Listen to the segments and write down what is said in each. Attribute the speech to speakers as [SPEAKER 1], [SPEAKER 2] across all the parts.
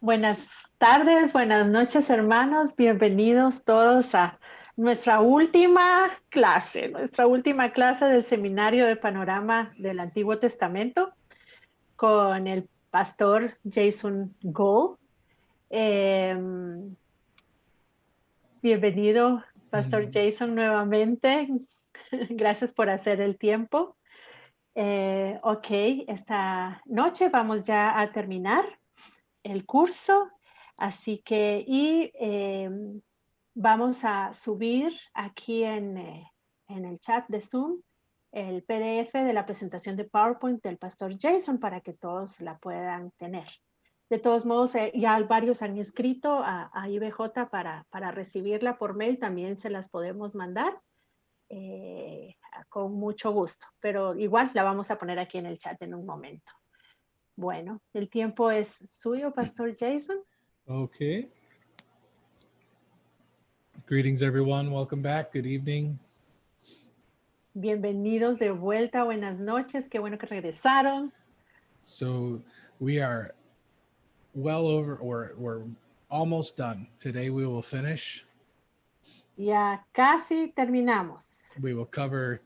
[SPEAKER 1] Buenas tardes, buenas noches, hermanos. Bienvenidos todos a nuestra última clase del Seminario de Panorama del Antiguo Testamento con el pastor Jason Gold. Bienvenido, pastor Jason, nuevamente. Gracias por hacer el tiempo. Ok, esta noche vamos ya a terminar el curso, así que vamos a subir aquí en el chat de Zoom el PDF de la presentación de PowerPoint del pastor Jason para que todos la puedan tener. De todos modos, ya varios han escrito a IBJ para recibirla por mail, también se las podemos mandar con mucho gusto, pero igual la vamos a poner aquí en el chat en un momento. Bueno, el tiempo es suyo, Pastor Jason.
[SPEAKER 2] Okay. Greetings, everyone. Welcome back. Good evening.
[SPEAKER 1] Bienvenidos de vuelta. Buenas noches. Qué bueno que regresaron.
[SPEAKER 2] So we are well over, or we're almost done. Today we will finish.
[SPEAKER 1] Ya casi terminamos.
[SPEAKER 2] We will cover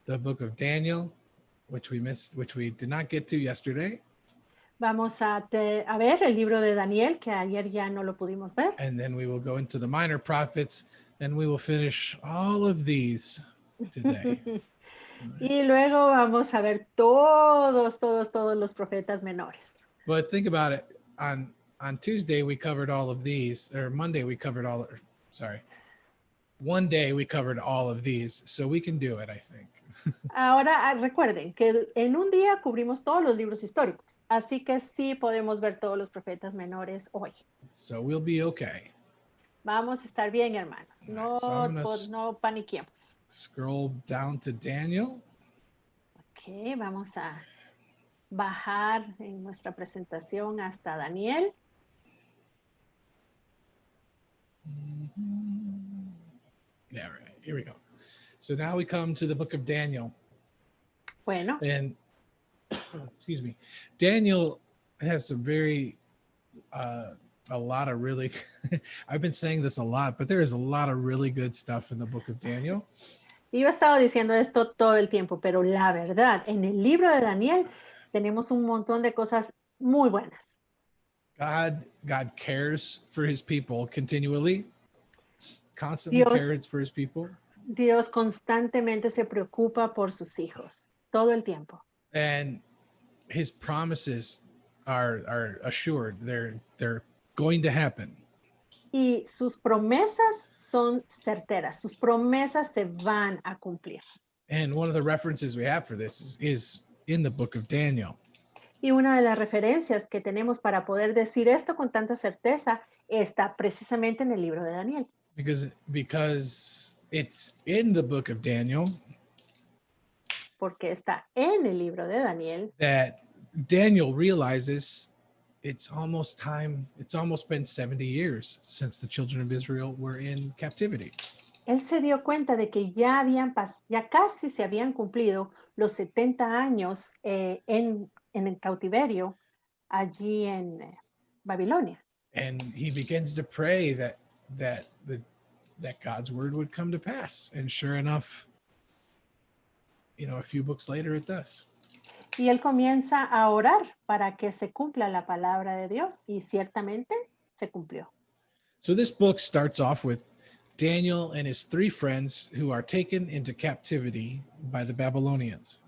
[SPEAKER 2] the book of Daniel, which we did not get to yesterday.
[SPEAKER 1] Vamos a ver el libro de Daniel, que ayer ya no lo pudimos ver.
[SPEAKER 2] And then we will go into the minor prophets, and we will finish all of these today.
[SPEAKER 1] Y luego vamos a ver todos los profetas menores.
[SPEAKER 2] But think about it. On Tuesday, we covered all of these, or Monday, we covered one day we covered all of these, so we can do it, I think.
[SPEAKER 1] Ahora recuerden que en un día cubrimos todos los libros históricos, así que sí podemos ver todos los profetas menores hoy.
[SPEAKER 2] So we'll be okay.
[SPEAKER 1] Vamos a estar bien, hermanos. No, no paniquemos.
[SPEAKER 2] Scroll down to Daniel.
[SPEAKER 1] Ok, vamos a bajar en nuestra presentación hasta Daniel.
[SPEAKER 2] Yeah, right. Here we go. So now we come to the book of Daniel.
[SPEAKER 1] Bueno.
[SPEAKER 2] And excuse me, Daniel has some a lot of really, I've been saying this a lot, but there is a lot of really good stuff in the book of Daniel.
[SPEAKER 1] Yo he estado diciendo esto todo el tiempo, pero la verdad, en el libro de Daniel tenemos un montón de cosas muy buenas.
[SPEAKER 2] God cares for his people continually, constantly cares for his people.
[SPEAKER 1] Dios constantemente se preocupa por sus hijos, todo el tiempo.
[SPEAKER 2] And his promises are assured. They're going to happen.
[SPEAKER 1] Y sus promesas son certeras, sus promesas se van a cumplir.
[SPEAKER 2] And one of the references we have for this is in the book of Daniel.
[SPEAKER 1] Y una de las referencias que tenemos para poder decir esto con tanta certeza está precisamente en el libro de Daniel.
[SPEAKER 2] Because it's in the book of Daniel.
[SPEAKER 1] Porque está en el libro de Daniel.
[SPEAKER 2] That Daniel realizes it's almost been 70 years since the children of Israel were in captivity.
[SPEAKER 1] Él se dio cuenta de que ya casi se habían cumplido los 70 años en el cautiverio allí en Babilonia.
[SPEAKER 2] And he begins to pray that God's word would come to pass. And sure enough, a few books later it does.
[SPEAKER 1] Y él comienza a orar para que se cumpla la palabra de Dios y ciertamente se cumplió.
[SPEAKER 2] So this book starts off with Daniel and his three friends who are taken into captivity by the Babylonians.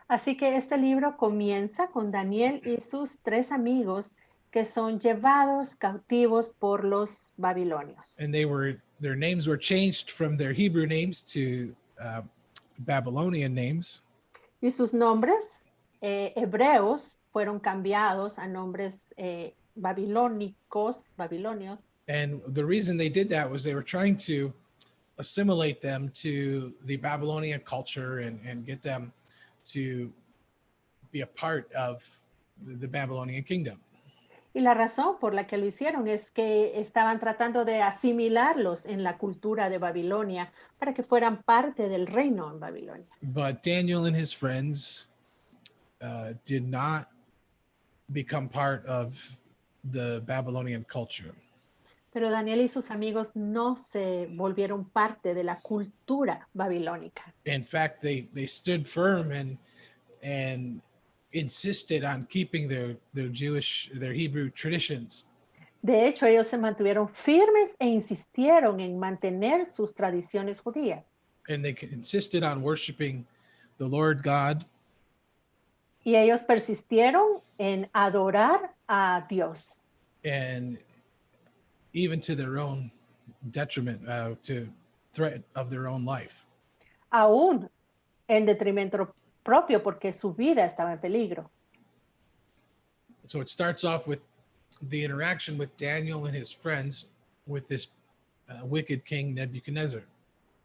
[SPEAKER 1] Así que este libro comienza con Daniel y sus tres amigos que son llevados cautivos por los babilonios.
[SPEAKER 2] And their names were changed from their Hebrew names to Babylonian names.
[SPEAKER 1] Y sus nombres hebreos fueron cambiados a nombres babilonios.
[SPEAKER 2] And the reason they did that was they were trying to assimilate them to the Babylonian culture and get them to be a part of the Babylonian kingdom.
[SPEAKER 1] Y la razón por la que lo hicieron es que estaban tratando de asimilarlos en la cultura de Babilonia para que fueran parte del reino en Babilonia.
[SPEAKER 2] But Daniel and his friends did not become part of the Babylonian culture.
[SPEAKER 1] Pero Daniel y sus amigos no se volvieron parte de la cultura babilónica.
[SPEAKER 2] In fact, they stood firm and insisted on keeping their Hebrew traditions.
[SPEAKER 1] De hecho, ellos se mantuvieron firmes e insistieron en mantener sus tradiciones judías.
[SPEAKER 2] And they insisted on worshiping the Lord God
[SPEAKER 1] Y ellos persistieron en adorar a Dios.
[SPEAKER 2] and even to their own detriment, to threat of their own life.
[SPEAKER 1] Aún en detrimento propio porque su vida estaba en peligro.
[SPEAKER 2] So it starts off with the interaction with Daniel and his friends with this wicked king Nebuchadnezzar.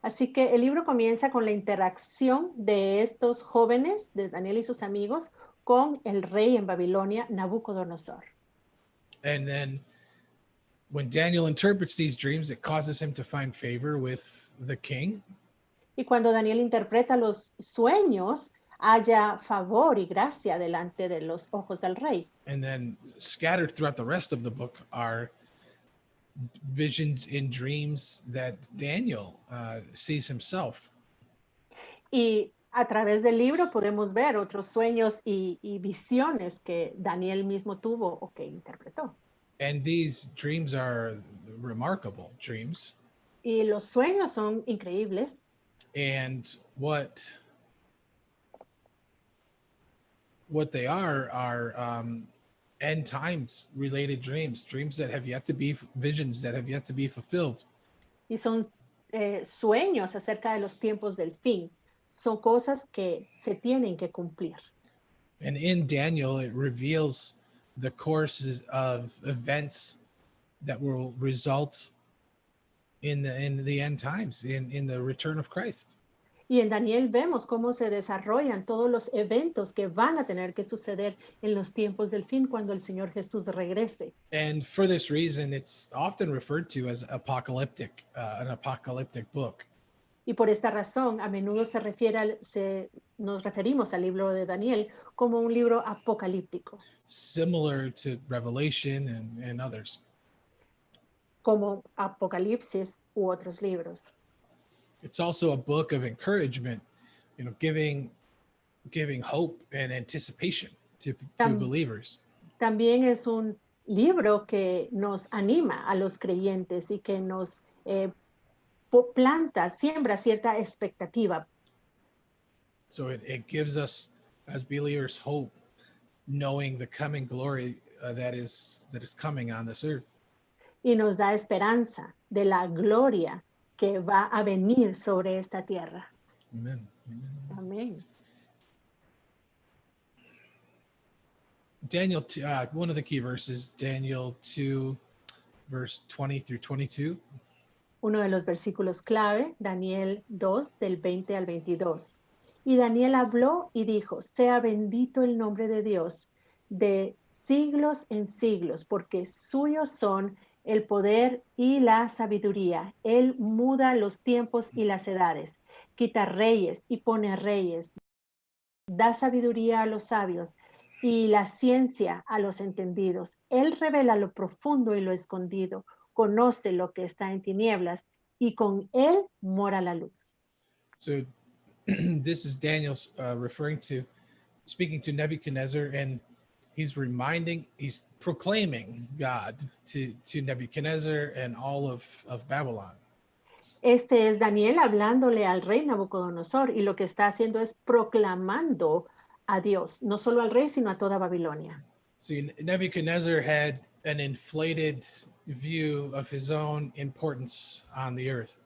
[SPEAKER 1] Así que el libro comienza con la interacción de estos jóvenes, de Daniel y sus amigos, con el rey en Babilonia, Nabucodonosor.
[SPEAKER 2] And then when Daniel interprets these dreams, it causes him to find favor with the king.
[SPEAKER 1] Y cuando Daniel interpreta los sueños, haya favor y gracia delante de los ojos del rey.
[SPEAKER 2] And then scattered throughout the rest of the book are visions in dreams that Daniel sees himself.
[SPEAKER 1] Y a través del libro podemos ver otros sueños y visiones que Daniel mismo tuvo o que interpretó.
[SPEAKER 2] And these dreams are remarkable dreams.
[SPEAKER 1] Y los sueños son increíbles.
[SPEAKER 2] And what they are end times related dreams that have yet to be, visions that have yet to be fulfilled.
[SPEAKER 1] Y son sueños acerca de los tiempos del fin. Son cosas que se tienen que cumplir.
[SPEAKER 2] And in Daniel, it reveals the courses of events that will result in the end times, in the return of Christ.
[SPEAKER 1] Y en Daniel vemos cómo se desarrollan todos los eventos que van a tener que suceder en los tiempos del fin cuando el Señor Jesús regrese.
[SPEAKER 2] And for this reason, it's often referred to as apocalyptic, an apocalyptic book.
[SPEAKER 1] Y por esta razón, a menudo nos referimos al libro de Daniel como un libro apocalíptico,
[SPEAKER 2] Similar to Revelation and others.
[SPEAKER 1] como Apocalipsis u otros libros.
[SPEAKER 2] It's also a book of encouragement, giving hope and anticipation to believers.
[SPEAKER 1] También es un libro que nos anima a los creyentes y que nos siembra cierta expectativa.
[SPEAKER 2] So it gives us as believers hope, knowing the coming glory that is coming on this earth.
[SPEAKER 1] Y nos da esperanza de la gloria que va a venir sobre esta tierra.
[SPEAKER 2] Amen.
[SPEAKER 1] Amén.
[SPEAKER 2] Daniel, one of the key verses, Daniel 2, verse 20 through 22.
[SPEAKER 1] Uno de los versículos clave, Daniel 2, del 20 al 22. Y Daniel habló y dijo, sea bendito el nombre de Dios de siglos en siglos, porque suyos son el poder y la sabiduría. Él muda los tiempos y las edades, quita reyes y pone reyes, da sabiduría a los sabios y la ciencia a los entendidos. Él revela lo profundo y lo escondido, conoce lo que está en tinieblas y con él mora la luz.
[SPEAKER 2] So this is Daniel speaking to Nebuchadnezzar, and he's proclaiming God to Nebuchadnezzar and all of Babylon.
[SPEAKER 1] Este es Daniel hablándole al rey Nabucodonosor y lo que está haciendo es proclamando a Dios, no solo al rey, sino a toda Babilonia.
[SPEAKER 2] So Nebuchadnezzar had an inflated view of his own importance on the earth.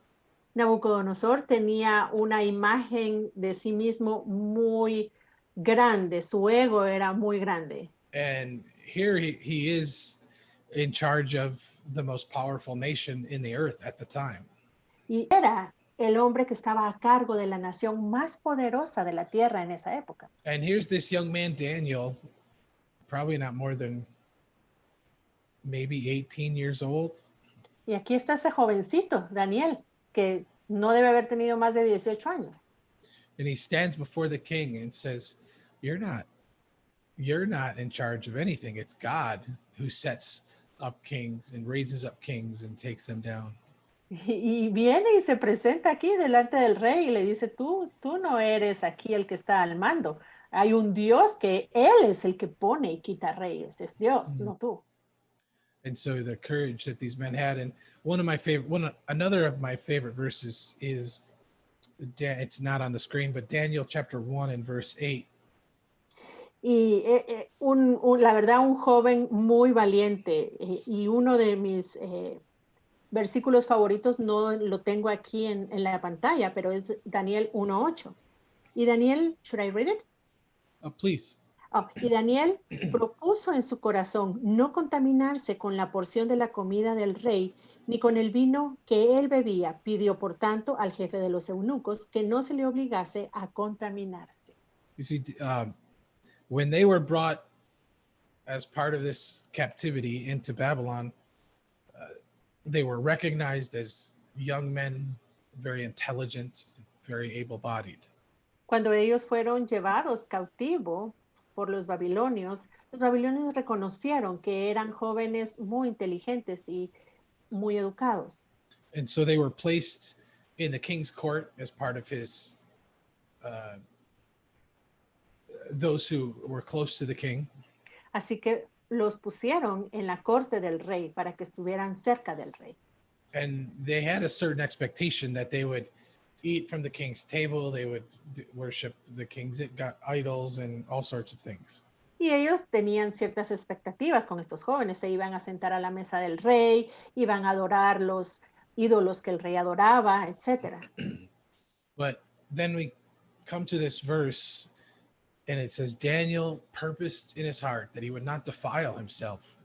[SPEAKER 1] Nabucodonosor tenía una imagen de sí mismo muy grande, su ego era muy grande.
[SPEAKER 2] And here he is in charge of the most powerful nation in the earth at the time.
[SPEAKER 1] Y era el hombre que estaba a cargo de la nación más poderosa de la tierra en esa época.
[SPEAKER 2] And here's this young man, Daniel, probably not more than maybe 18 years old.
[SPEAKER 1] Y aquí está ese jovencito, Daniel, que no debe haber tenido más de 18 años.
[SPEAKER 2] And he stands before the king and says, you're not you're not in charge of anything. It's God who sets up kings and raises up kings and takes them down.
[SPEAKER 1] Y viene y se presenta aquí delante del rey y le dice, tú no eres aquí el que está al mando. Hay un Dios que Él es el que pone y quita reyes. Es Dios, no tú.
[SPEAKER 2] And so the courage that these men had, and another of my favorite verses is, it's not on the screen, but Daniel chapter 1 and verse 8.
[SPEAKER 1] Y la verdad, un joven muy valiente y uno de mis versículos favoritos, no lo tengo aquí en la pantalla, pero es Daniel 1:8. Y Daniel, should I read it?
[SPEAKER 2] Please.
[SPEAKER 1] Y Daniel propuso en su corazón no contaminarse con la porción de la comida del rey, ni con el vino que él bebía. Pidió, por tanto, al jefe de los eunucos que no se le obligase a contaminarse.
[SPEAKER 2] You see, when they were brought as part of this captivity into Babylon, they were recognized as young men, very intelligent, very able-bodied.
[SPEAKER 1] Cuando ellos fueron llevados cautivos por los babilonios reconocieron que eran jóvenes muy inteligentes y muy educados.
[SPEAKER 2] And so they were placed in the king's court as part of his, those who were close to the king.
[SPEAKER 1] Así que los pusieron en la corte del rey para que estuvieran cerca del rey.
[SPEAKER 2] And they had a certain expectation that they would eat from the king's table, they would worship the king's idols and all sorts of things.
[SPEAKER 1] Y ellos tenían ciertas expectativas con estos jóvenes. Se iban a sentar a la mesa del rey, iban a adorar los ídolos que el rey adoraba, etc.
[SPEAKER 2] But then we come to this verse and it says, Daniel purposed in his heart that he would not defile himself.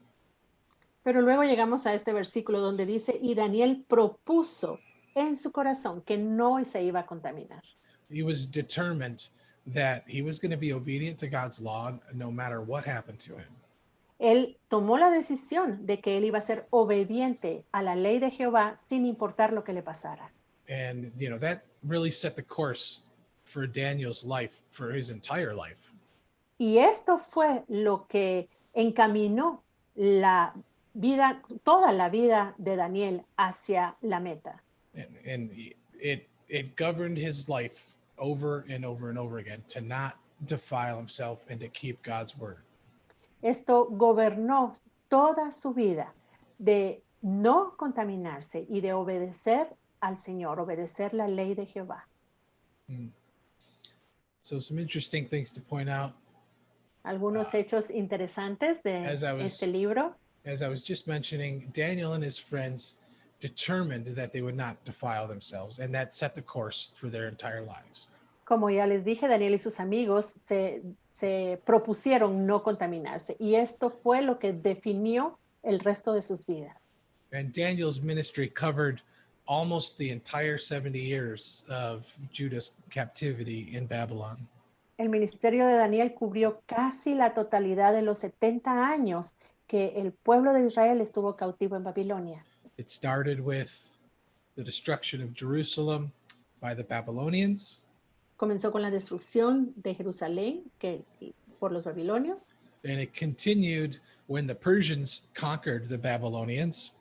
[SPEAKER 1] Pero luego llegamos a este versículo donde dice, y Daniel propuso en su corazón que no se iba a contaminar.
[SPEAKER 2] He was determined that he was going to be obedient to God's law no matter what happened to him.
[SPEAKER 1] Él tomó la decisión de que él iba a ser obediente a la ley de Jehová sin importar lo que le pasara.
[SPEAKER 2] And, you know, that really set the course for Daniel's life, for his entire life.
[SPEAKER 1] Y esto fue lo que encaminó la vida, toda la vida de Daniel hacia la meta.
[SPEAKER 2] And it governed his life over and over and over again to not defile himself and to keep God's word.
[SPEAKER 1] Esto gobernó toda su vida de no contaminarse y de obedecer al Señor, obedecer la ley de Jehová.
[SPEAKER 2] So some interesting things to point out.
[SPEAKER 1] Algunos hechos interesantes de este libro.
[SPEAKER 2] As I was just mentioning, Daniel and his friends determined that they would not defile themselves, and that set the course for their entire lives.
[SPEAKER 1] Como ya les dije, Daniel y sus amigos se propusieron no contaminarse, y esto fue lo que definió el resto de sus vidas.
[SPEAKER 2] And Daniel's ministry covered almost the entire 70 years of Judah's captivity in Babylon.
[SPEAKER 1] El ministerio de Daniel cubrió casi la totalidad de los 70 años que el pueblo de Israel estuvo cautivo en Babilonia.
[SPEAKER 2] It started with the destruction of Jerusalem by the Babylonians.
[SPEAKER 1] Comenzó con la destrucción de Jerusalén por los babilonios.
[SPEAKER 2] And it continued when the Persians conquered the Babylonians.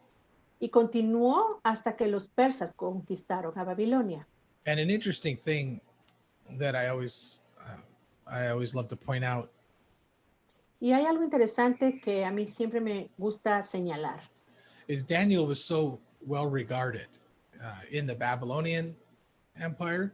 [SPEAKER 1] Y continuó hasta que los persas conquistaron a Babilonia.
[SPEAKER 2] And an interesting thing that I always love to point out.
[SPEAKER 1] Y hay algo interesante que a mí siempre me gusta señalar.
[SPEAKER 2] Is Daniel was so well regarded in the Babylonian Empire.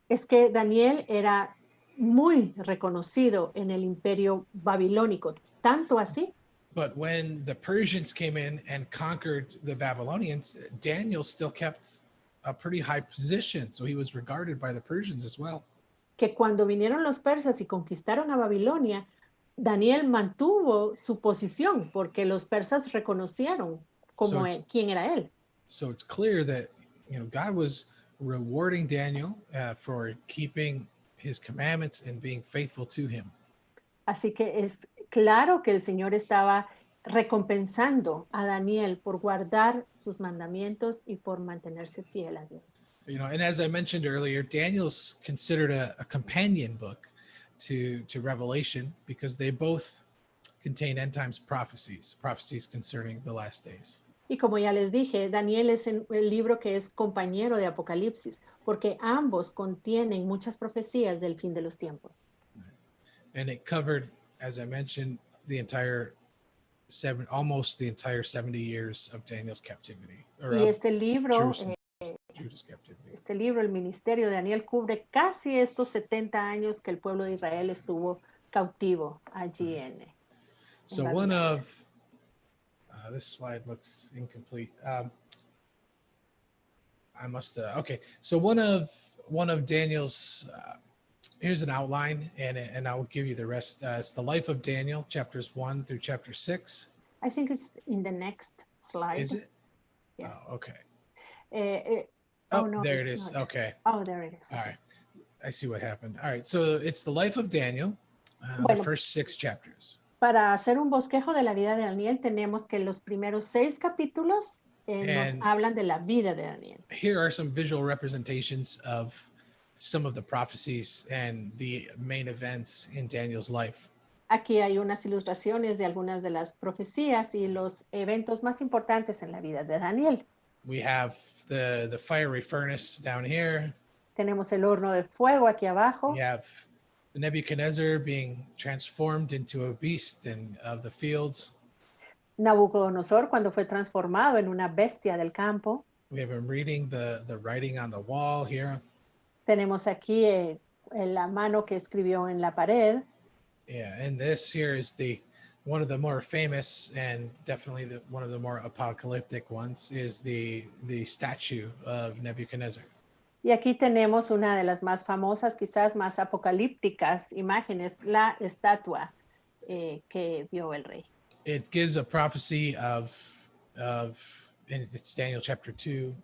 [SPEAKER 1] Es que Daniel era muy reconocido en el imperio babilónico, tanto así.
[SPEAKER 2] But when the Persians came in and conquered the Babylonians, Daniel still kept a pretty high position, so he was regarded by the Persians as well.
[SPEAKER 1] Que cuando vinieron los persas y conquistaron a Babilonia, Daniel mantuvo su posición porque los persas reconocieron como quién era él.
[SPEAKER 2] So it's clear that, you know, God was rewarding Daniel for keeping his commandments and being faithful to him.
[SPEAKER 1] Así que es claro que el Señor estaba recompensando a Daniel por guardar sus mandamientos y por mantenerse fiel a Dios.
[SPEAKER 2] You know, and as I mentioned earlier, Daniel's considered a companion book to Revelation because they both contain end times prophecies concerning the last days.
[SPEAKER 1] Y como ya les dije, Daniel es el libro que es compañero de Apocalipsis, porque ambos contienen muchas profecías del fin de los tiempos.
[SPEAKER 2] And it covered, as I mentioned, almost the entire 70 years of Daniel's captivity, or
[SPEAKER 1] Y
[SPEAKER 2] of
[SPEAKER 1] este libro,
[SPEAKER 2] Judah's captivity.
[SPEAKER 1] el ministerio de Daniel, cubre casi estos 70 años que el pueblo de Israel estuvo cautivo allí en
[SPEAKER 2] So one of this slide looks incomplete. I must okay. So one of Daniel's here's an outline, and I will give you the rest. It's the life of Daniel, chapters 1 through chapter 6.
[SPEAKER 1] I think it's in the next slide.
[SPEAKER 2] Is it?
[SPEAKER 1] Yes.
[SPEAKER 2] Oh, okay.
[SPEAKER 1] No,
[SPEAKER 2] there it
[SPEAKER 1] it's
[SPEAKER 2] is.
[SPEAKER 1] not.
[SPEAKER 2] Okay.
[SPEAKER 1] Oh, there it is.
[SPEAKER 2] All right. I see what happened. All right. So it's the life of Daniel, the
[SPEAKER 1] Bueno,
[SPEAKER 2] first 6 chapters.
[SPEAKER 1] Para hacer un bosquejo de la vida de Daniel, tenemos que los primeros 6 capítulos nos hablan de la vida de Daniel.
[SPEAKER 2] Here are some visual representations of some of the prophecies and the main events in Daniel's life.
[SPEAKER 1] Aquí hay unas ilustraciones de algunas de las profecías y los eventos más importantes en la vida de Daniel.
[SPEAKER 2] We have the fiery furnace down here.
[SPEAKER 1] Tenemos el horno de fuego aquí abajo.
[SPEAKER 2] We have Nebuchadnezzar being transformed into a beast of the fields.
[SPEAKER 1] Nabucodonosor cuando fue transformado en una bestia del campo.
[SPEAKER 2] We have him reading the writing on the wall here.
[SPEAKER 1] Tenemos aquí la mano que escribió en la pared.
[SPEAKER 2] Yeah, and this here is one of the more famous and definitely one of the more apocalyptic ones is the statue of Nebuchadnezzar.
[SPEAKER 1] Y aquí tenemos una de las más famosas, quizás más apocalípticas imágenes, la estatua que vio el rey.
[SPEAKER 2] It gives a prophecy of and it's Daniel chapter 2.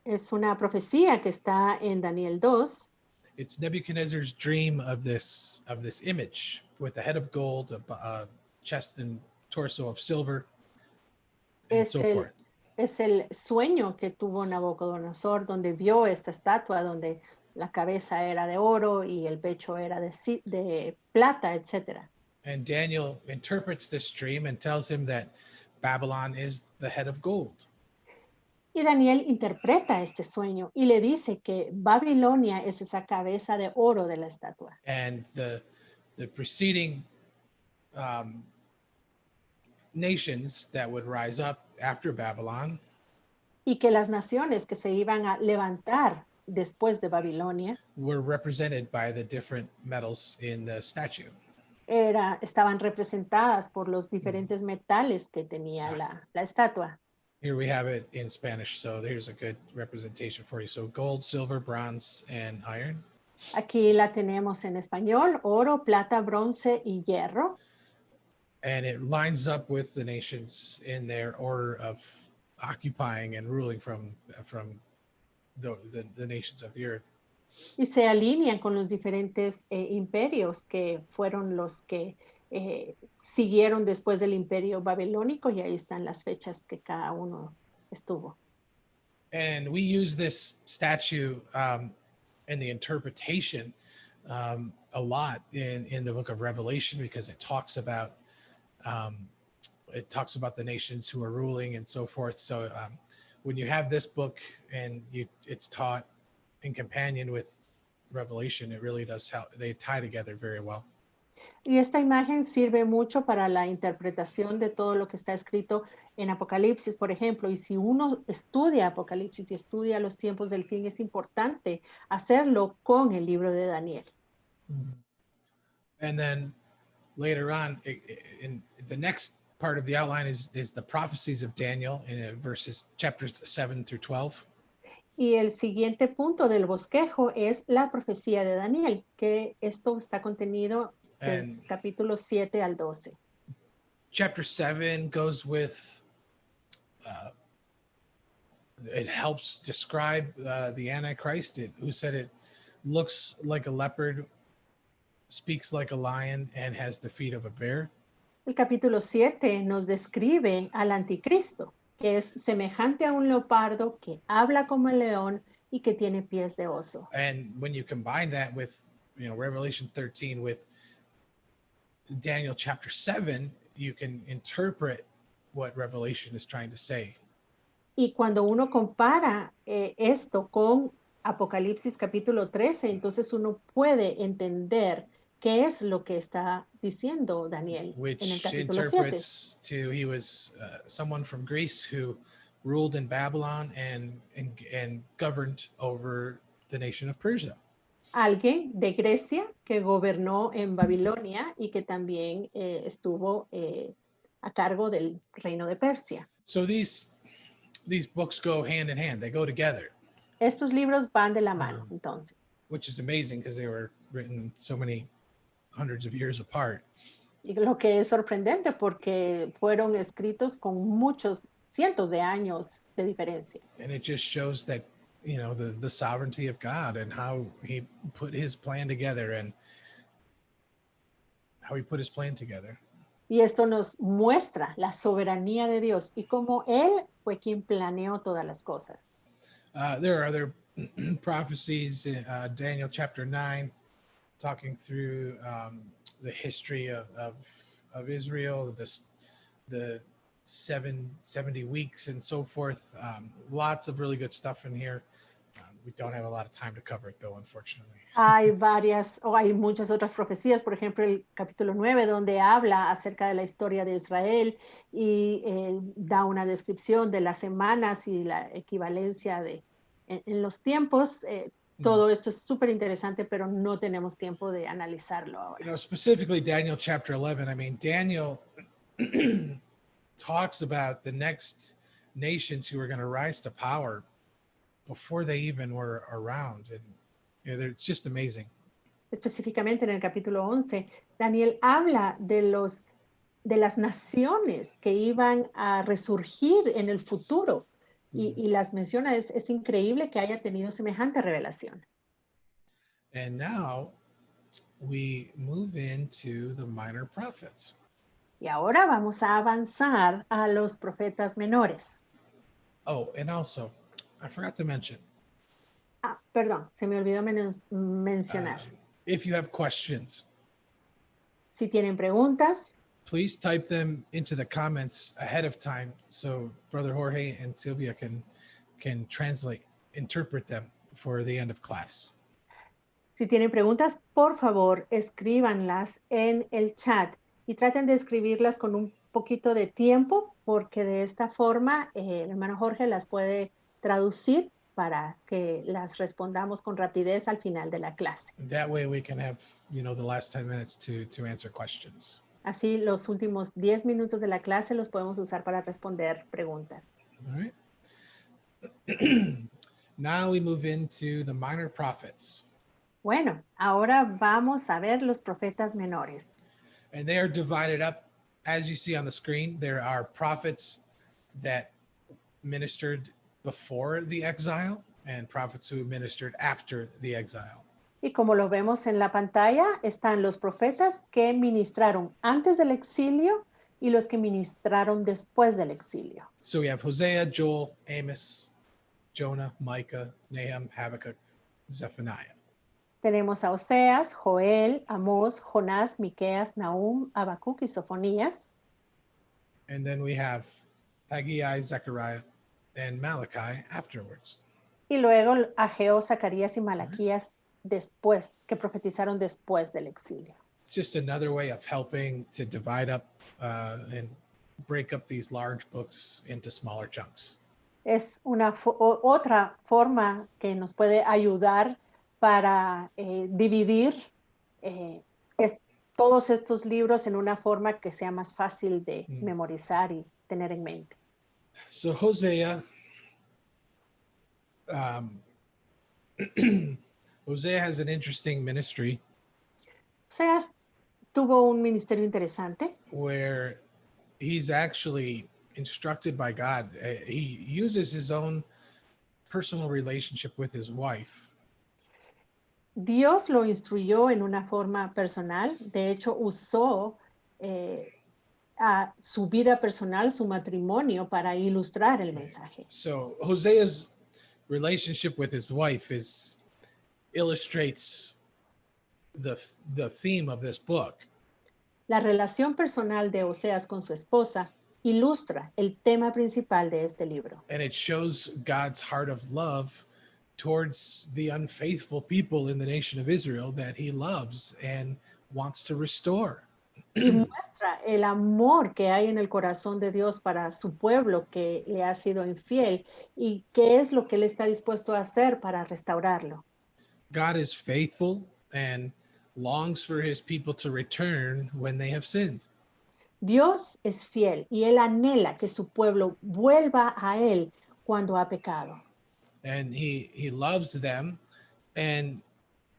[SPEAKER 2] Es
[SPEAKER 1] una profecía que está en Daniel 2.
[SPEAKER 2] It's Nebuchadnezzar's dream of this image with a head of gold, a chest and torso of silver, and so forth.
[SPEAKER 1] Es el sueño que tuvo Nabucodonosor, donde vio esta estatua, donde la cabeza era de oro y el pecho era de plata, etc.
[SPEAKER 2] And Daniel interprets this dream and tells him that Babylon is the head of gold.
[SPEAKER 1] Y Daniel interpreta este sueño y le dice que Babilonia es esa cabeza de oro de la estatua.
[SPEAKER 2] And the preceding nations that would rise up after Babylon,
[SPEAKER 1] y que las naciones que se iban a levantar después de Babilonia
[SPEAKER 2] were represented by the different metals in the statue.
[SPEAKER 1] Estaban representadas por los diferentes metales que tenía la estatua.
[SPEAKER 2] Here we have it in Spanish, so there's a good representation for you. So gold, silver, bronze, and iron.
[SPEAKER 1] Aquí la tenemos en español: oro, plata, bronce y hierro.
[SPEAKER 2] And it lines up with the nations in their order of occupying and ruling from the nations of the earth.
[SPEAKER 1] Y se alinean con los diferentes imperios que fueron los que siguieron después del imperio babilónico, y ahí están las fechas que cada uno estuvo.
[SPEAKER 2] And we use this statue in the interpretation a lot in the book of Revelation, because it talks about the nations who are ruling and so forth. So when you have this book and it's taught in companion with Revelation, it really does help. They tie together very well.
[SPEAKER 1] Y esta imagen sirve mucho para la interpretación de todo lo que está escrito en Apocalipsis, por ejemplo. Y si uno estudia Apocalipsis y estudia los tiempos del fin, es importante hacerlo con el libro de Daniel.
[SPEAKER 2] And then later on, in the next part of the outline is the prophecies of Daniel in chapters 7 through 12.
[SPEAKER 1] Y el siguiente punto del bosquejo es la profecía de Daniel, que esto está contenido del capítulo 7 al 12.
[SPEAKER 2] Chapter 7 goes with, it helps describe the Antichrist, who said it looks like a leopard, speaks like a lion, and has the feet of a bear.
[SPEAKER 1] El capítulo 7 nos describe al anticristo, que es semejante a un leopardo, que habla como el león y que tiene pies de oso.
[SPEAKER 2] And when you combine that with Revelation 13 with Daniel chapter 7, you can interpret what Revelation is trying to say.
[SPEAKER 1] Y cuando uno compara esto con Apocalipsis capítulo 13, entonces uno puede entender qué es lo que está diciendo Daniel en el
[SPEAKER 2] Which
[SPEAKER 1] capítulo 7.
[SPEAKER 2] interprets to he was someone from Greece who ruled in Babylon and governed over the nation of Persia.
[SPEAKER 1] Alguien de Grecia que gobernó en Babilonia y que también estuvo a cargo del reino de Persia.
[SPEAKER 2] So these books go hand in hand. They go together,
[SPEAKER 1] Estos libros van de la mano, entonces.
[SPEAKER 2] which is amazing because they were written so many hundreds of years apart.
[SPEAKER 1] Y lo que es sorprendente porque fueron escritos con muchos cientos de años de diferencia.
[SPEAKER 2] And it just shows that, the sovereignty of God and how he put his plan together
[SPEAKER 1] Y esto nos muestra la soberanía de Dios y cómo Él fue quien planeó todas las cosas.
[SPEAKER 2] There are other prophecies in Daniel chapter 9, talking through the history of Israel, the 70 weeks and so forth. Lots of really good stuff in here. We don't have a lot of time to cover it, though, unfortunately.
[SPEAKER 1] Hay muchas otras profecías, por ejemplo, el capítulo 9, donde habla acerca de la historia de Israel y da una descripción de las semanas y la equivalencia en los tiempos. Todo esto es súper interesante, pero no tenemos tiempo de analizarlo ahora.
[SPEAKER 2] Specifically Daniel chapter 11. I mean, Daniel talks about the next nations who are going to rise to power before they even were around. And it's just amazing.
[SPEAKER 1] Específicamente en el capítulo 11, Daniel habla de las naciones que iban a resurgir en el futuro y las menciona. Es increíble que haya tenido semejante revelación.
[SPEAKER 2] And now we move into the minor prophets.
[SPEAKER 1] Y ahora vamos a avanzar a los profetas menores.
[SPEAKER 2] Oh, and also, I forgot to mention.
[SPEAKER 1] Perdón, se me olvidó mencionar.
[SPEAKER 2] If you have questions,
[SPEAKER 1] si tienen preguntas,
[SPEAKER 2] please type them into the comments ahead of time so Brother Jorge and Silvia can interpret them for the end of class.
[SPEAKER 1] Si tienen preguntas, por favor, escríbanlas en el chat y traten de escribirlas con un poquito de tiempo, porque de esta forma el hermano Jorge las puede traducir para que las respondamos con rapidez al final de la clase.
[SPEAKER 2] That way we can have, the last 10 minutes to answer questions.
[SPEAKER 1] Así los últimos 10 minutos de la clase los podemos usar para responder preguntas.
[SPEAKER 2] All right. Now we move into the minor prophets.
[SPEAKER 1] Bueno, ahora vamos a ver los profetas menores.
[SPEAKER 2] And they are divided up, as you see on the screen. There are prophets that ministered before the exile and prophets who ministered after the exile.
[SPEAKER 1] Y como lo vemos en la pantalla, están los profetas que ministraron antes del exilio y los que ministraron después del exilio.
[SPEAKER 2] So we have Hosea, Joel, Amos, Jonah, Micah, Nahum, Habakkuk, Zephaniah.
[SPEAKER 1] Tenemos a Oseas, Joel, Amós, Jonás, Miqueas, Nahum, Habacuc y Sofonías.
[SPEAKER 2] And then we have Haggai, Zechariah, and Malachi afterwards.
[SPEAKER 1] Y luego Ageo, Zacarías y Malaquías después, que profetizaron después del exilio.
[SPEAKER 2] It's just another way of helping to divide up and break up these large books into smaller chunks.
[SPEAKER 1] Es otra forma que nos puede ayudar para dividir todos estos libros en una forma que sea más fácil de memorizar y tener en mente.
[SPEAKER 2] So Hosea, Hosea has an interesting ministry.
[SPEAKER 1] Oseas tuvo un ministerio interesante.
[SPEAKER 2] Where he's actually instructed by God. He uses his own personal relationship with his wife.
[SPEAKER 1] Dios lo instruyó en una forma personal. De hecho, usó a su vida personal, su matrimonio, para ilustrar el mensaje.
[SPEAKER 2] So Hosea's relationship with his wife illustrates the theme of this book.
[SPEAKER 1] La relación personal de Oseas con su esposa ilustra el tema principal de este libro.
[SPEAKER 2] And it shows God's heart of love towards the unfaithful people in the nation of Israel that he loves and wants to restore.
[SPEAKER 1] Y muestra el amor que hay en el corazón de Dios para su pueblo que le ha sido infiel y qué es lo que él está dispuesto a hacer para restaurarlo.
[SPEAKER 2] God is faithful and longs for his people to return when they have sinned.
[SPEAKER 1] Dios es fiel y él anhela que su pueblo vuelva a él cuando ha pecado.
[SPEAKER 2] And he loves them and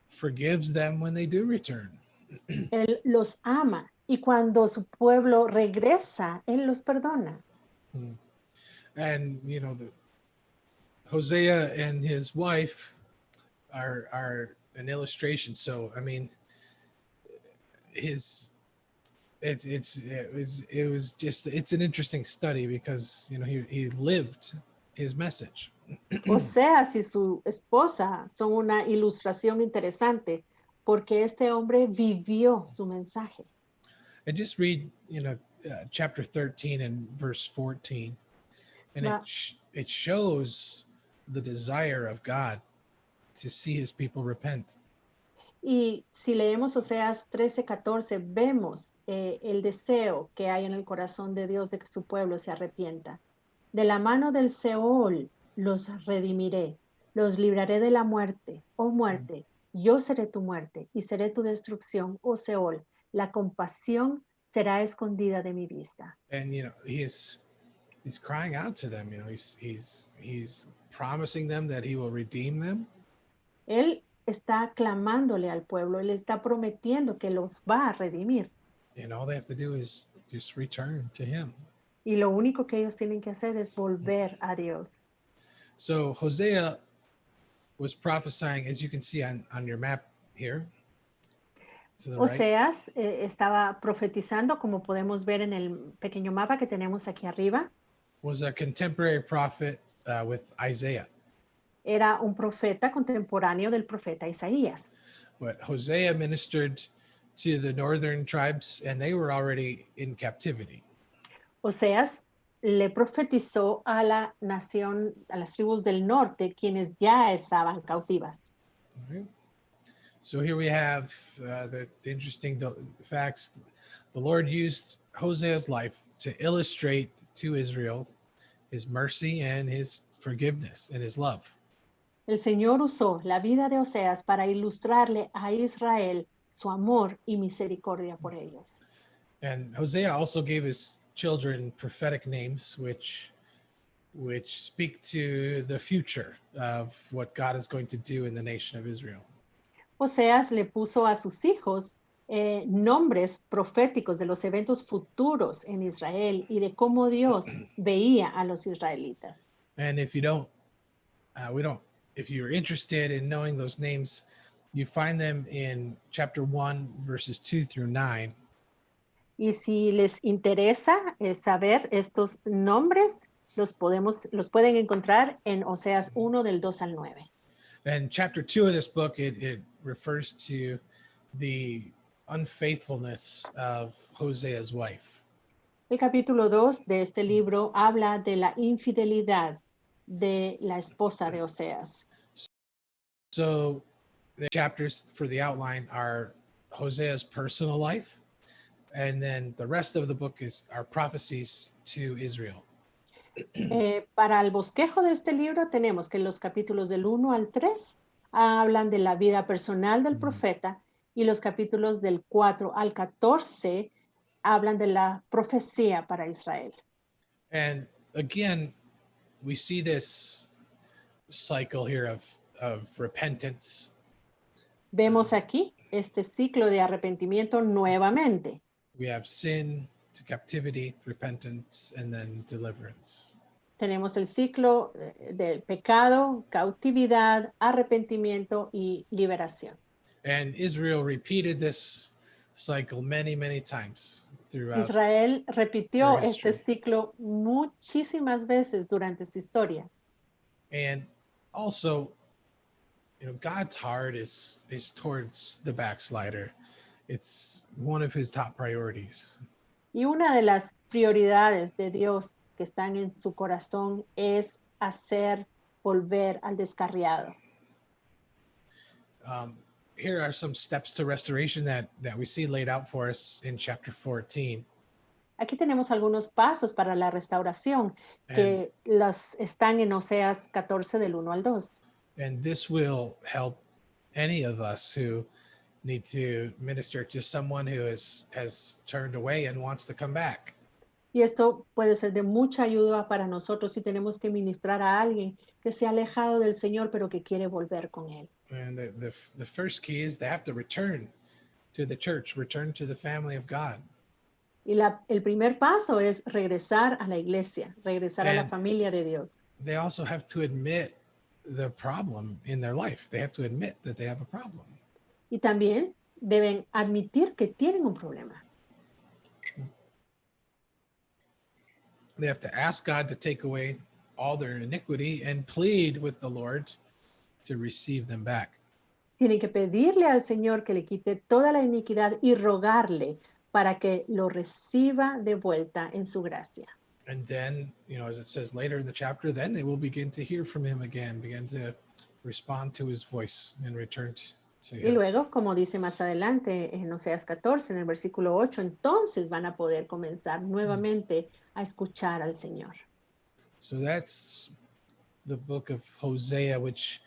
[SPEAKER 2] forgives them when they do return.
[SPEAKER 1] Él los ama y cuando su pueblo regresa, él los perdona.
[SPEAKER 2] And you know, Hosea and his wife are an illustration. So I mean, it was just it's an interesting study because you know he lived his message.
[SPEAKER 1] Oseas y su esposa son una ilustración interesante porque este hombre vivió su mensaje.
[SPEAKER 2] And just read, you know, chapter 13 and verse 14, and
[SPEAKER 1] Va-
[SPEAKER 2] it shows the desire of God to see his people repent.
[SPEAKER 1] Y si leemos Oseas 13:14, vemos el deseo que hay en el corazón de Dios de que su pueblo se arrepienta. De la mano del Seol los redimiré, los libraré de la muerte, oh muerte, yo seré tu muerte y seré tu destrucción, oh Seol. La compasión será escondida de mi vista.
[SPEAKER 2] And you know, he's crying out to them. You know, he's promising them that he will redeem them.
[SPEAKER 1] Él está clamándole al pueblo, él está prometiendo que los va a redimir.
[SPEAKER 2] And all they have to do is just return to him.
[SPEAKER 1] Y lo único que ellos tienen que hacer es volver a Dios.
[SPEAKER 2] So Hosea was prophesying, as you can see on your map here. To the right,
[SPEAKER 1] Oseas estaba profetizando, como podemos ver en el pequeño mapa que tenemos aquí arriba.
[SPEAKER 2] was a contemporary prophet with Isaiah.
[SPEAKER 1] Era un profeta contemporáneo del profeta Isaías.
[SPEAKER 2] But Hosea ministered to the northern tribes, and they were already in captivity.
[SPEAKER 1] Oseas le profetizó a la nación, a las tribus del norte, quienes ya estaban cautivas.
[SPEAKER 2] Okay. So here we have the interesting facts. The Lord used Hosea's life to illustrate to Israel his mercy and his forgiveness and his love.
[SPEAKER 1] El Señor usó la vida de Oseas para ilustrarle a Israel su amor y misericordia por ellos.
[SPEAKER 2] And Hosea also gave his children prophetic names, which speak to the future of what God is going to do in the nation of Israel.
[SPEAKER 1] Oseas le puso a sus hijos nombres proféticos de los eventos futuros en Israel y de cómo Dios veía a los israelitas.
[SPEAKER 2] And if you don't, if you're interested in knowing those names, you find them in chapter 1, verses 2 through 9.
[SPEAKER 1] Y si les interesa saber estos nombres, los pueden encontrar en Oseas 1 del 2 al 9.
[SPEAKER 2] And chapter 2 of this book, it refers to the unfaithfulness of Hosea's wife.
[SPEAKER 1] El capítulo 2 de este libro habla de la infidelidad de la esposa de Oseas.
[SPEAKER 2] So the chapters for the outline are Hosea's personal life, and then the rest of the book are prophecies to Israel.
[SPEAKER 1] Para el bosquejo de este libro tenemos que los capítulos del 1 al 3 hablan de la vida personal del profeta y los capítulos del 4 al 14 hablan de la profecía para Israel.
[SPEAKER 2] And again, we see this cycle here of repentance.
[SPEAKER 1] Vemos aquí este ciclo de arrepentimiento nuevamente.
[SPEAKER 2] We have sin to captivity, repentance, and then deliverance.
[SPEAKER 1] Tenemos el ciclo del pecado, cautividad, arrepentimiento y liberación.
[SPEAKER 2] And Israel repeated this cycle many, many times throughout.
[SPEAKER 1] Israel repitió
[SPEAKER 2] their history.
[SPEAKER 1] este ciclo muchísimas veces durante su historia.
[SPEAKER 2] And also, God's heart is towards the backslider. It's one of his top priorities.
[SPEAKER 1] Y una de las prioridades de Dios que están en su corazón es hacer volver al descarriado.
[SPEAKER 2] Here are some steps to restoration that we see laid out for us in chapter 14.
[SPEAKER 1] Aquí tenemos algunos pasos para la restauración que los están en Oseas 14 del 1 al 2.
[SPEAKER 2] And this will help any of us who need to minister to someone who has turned away and wants to come back.
[SPEAKER 1] Y esto puede ser de mucha ayuda para nosotros si tenemos que ministrar a alguien que se ha alejado del Señor pero que quiere volver con Él.
[SPEAKER 2] And the first key is they have to return to the church, return to the family of God.
[SPEAKER 1] Y el primer paso es regresar a la iglesia, regresar a la familia de Dios.
[SPEAKER 2] They also have to admit the problem in their life. They have to admit that they have a problem.
[SPEAKER 1] Y también deben admitir que tienen un problema.
[SPEAKER 2] They have to ask God to take away all their iniquity and plead with the Lord to receive them back.
[SPEAKER 1] Tienen que pedirle al Señor que le quite toda la iniquidad y rogarle para que lo reciba de vuelta en su gracia.
[SPEAKER 2] And then, as it says later in the chapter, then they will begin to hear from him again, begin to respond to his voice and return to him.
[SPEAKER 1] Y luego, como dice más adelante en Oseas 14, en el versículo 8, entonces van a poder comenzar nuevamente a escuchar al Señor.
[SPEAKER 2] So that's the book of Hosea, which,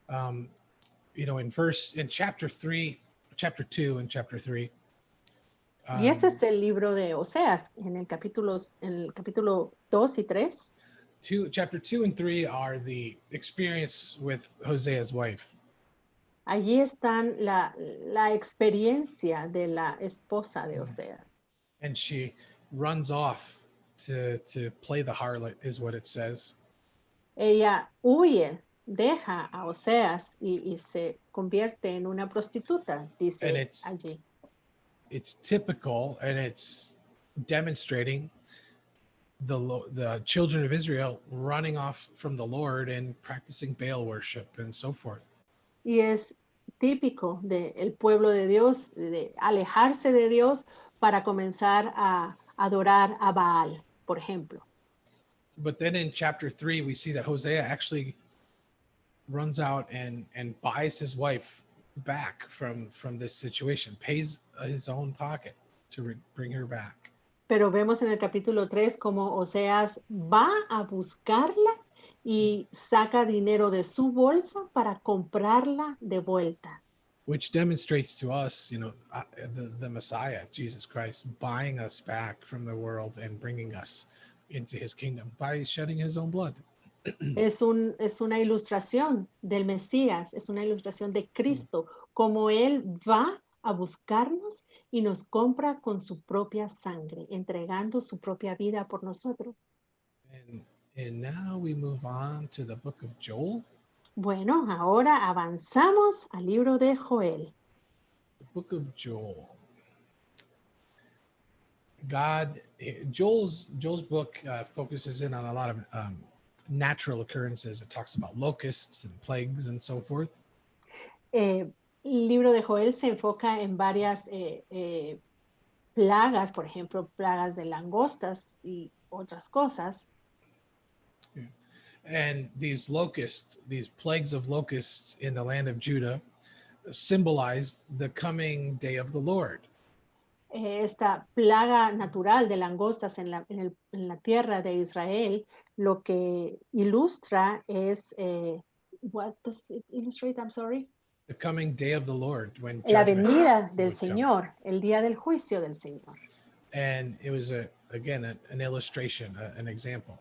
[SPEAKER 2] in chapter 2 and chapter 3.
[SPEAKER 1] Y este es el libro de Oseas, en el capítulo 2 y 3.
[SPEAKER 2] Chapter 2 and 3 are the experience with Hosea's wife.
[SPEAKER 1] Allí están la experiencia de la esposa de Oseas.
[SPEAKER 2] And she runs off to play the harlot, is what it says.
[SPEAKER 1] Ella huye, deja a Oseas y se convierte en una prostituta, dice allí.
[SPEAKER 2] It's typical, and it's demonstrating the children of Israel running off from the Lord and practicing Baal worship and so forth.
[SPEAKER 1] Y es típico del pueblo de Dios, de alejarse de Dios para comenzar a adorar a Baal, por ejemplo.
[SPEAKER 2] But then in chapter 3, we see that Hosea actually runs out and buys his wife back from this situation, pays his own pocket to bring her back.
[SPEAKER 1] Pero vemos en el capítulo 3 como Oseas va a buscarla y saca dinero de su bolsa para comprarla de vuelta.
[SPEAKER 2] Which demonstrates to us, the Messiah, Jesus Christ, buying us back from the world and bringing us into his kingdom by shedding his own blood.
[SPEAKER 1] Es una ilustración del Mesías, es una ilustración de Cristo, como Él va a buscarnos y nos compra con su propia sangre, entregando su propia vida por nosotros.
[SPEAKER 2] And now we move on to the book of Joel.
[SPEAKER 1] Bueno, ahora avanzamos al libro de Joel.
[SPEAKER 2] The book of Joel. Joel's book focuses in on a lot of natural occurrences. It talks about locusts and plagues and so forth.
[SPEAKER 1] El libro de Joel se enfoca en varias plagas, por ejemplo, plagas de langostas y otras cosas.
[SPEAKER 2] Yeah. And these plagues of locusts in the land of Judah symbolized the coming day of the Lord.
[SPEAKER 1] Esta plaga natural de langostas en la tierra de Israel, lo que ilustra es, what does it illustrate? I'm sorry.
[SPEAKER 2] The coming day of the Lord, when
[SPEAKER 1] la venida del Señor, el día del juicio del Señor.
[SPEAKER 2] And it was an illustration, an example.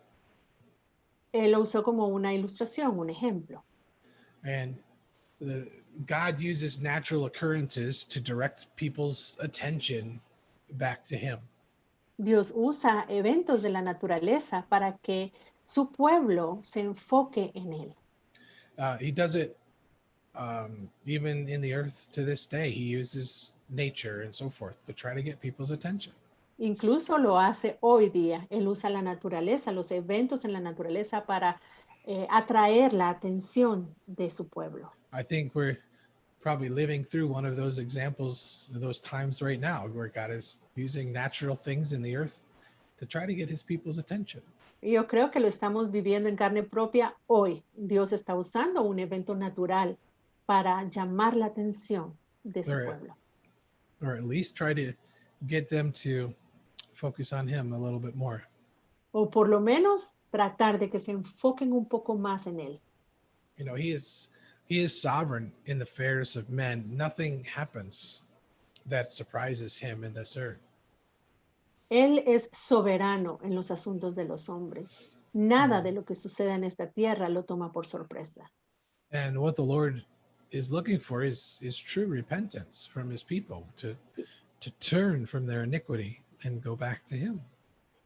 [SPEAKER 1] Él lo usó como una ilustración, un ejemplo.
[SPEAKER 2] And God uses natural occurrences to direct people's attention back to him.
[SPEAKER 1] Dios usa eventos de la naturaleza para que su pueblo se enfoque en él.
[SPEAKER 2] He does it even in the earth to this day. He uses nature and so forth to try to get people's attention.
[SPEAKER 1] Incluso lo hace hoy día. Él usa la naturaleza, los eventos en la naturaleza para atraer la atención de su pueblo.
[SPEAKER 2] I think we're probably living through one of those examples, those times right now where God is using natural things in the earth to try to get his people's attention.
[SPEAKER 1] Y yo creo que lo estamos viviendo en carne propia hoy. Dios está usando un evento natural para llamar la atención de su
[SPEAKER 2] Or,
[SPEAKER 1] pueblo.
[SPEAKER 2] or at least try to get them to focus on him a little bit more.
[SPEAKER 1] O por lo menos tratar de que se enfoquen un poco más en él.
[SPEAKER 2] You know, he is sovereign in the affairs of men. Nothing happens that surprises him in this earth.
[SPEAKER 1] Él es soberano en los asuntos de los hombres. Nada de lo que suceda en esta tierra lo toma por sorpresa.
[SPEAKER 2] And what the Lord is looking for is true repentance from his people to turn from their iniquity and go back to him.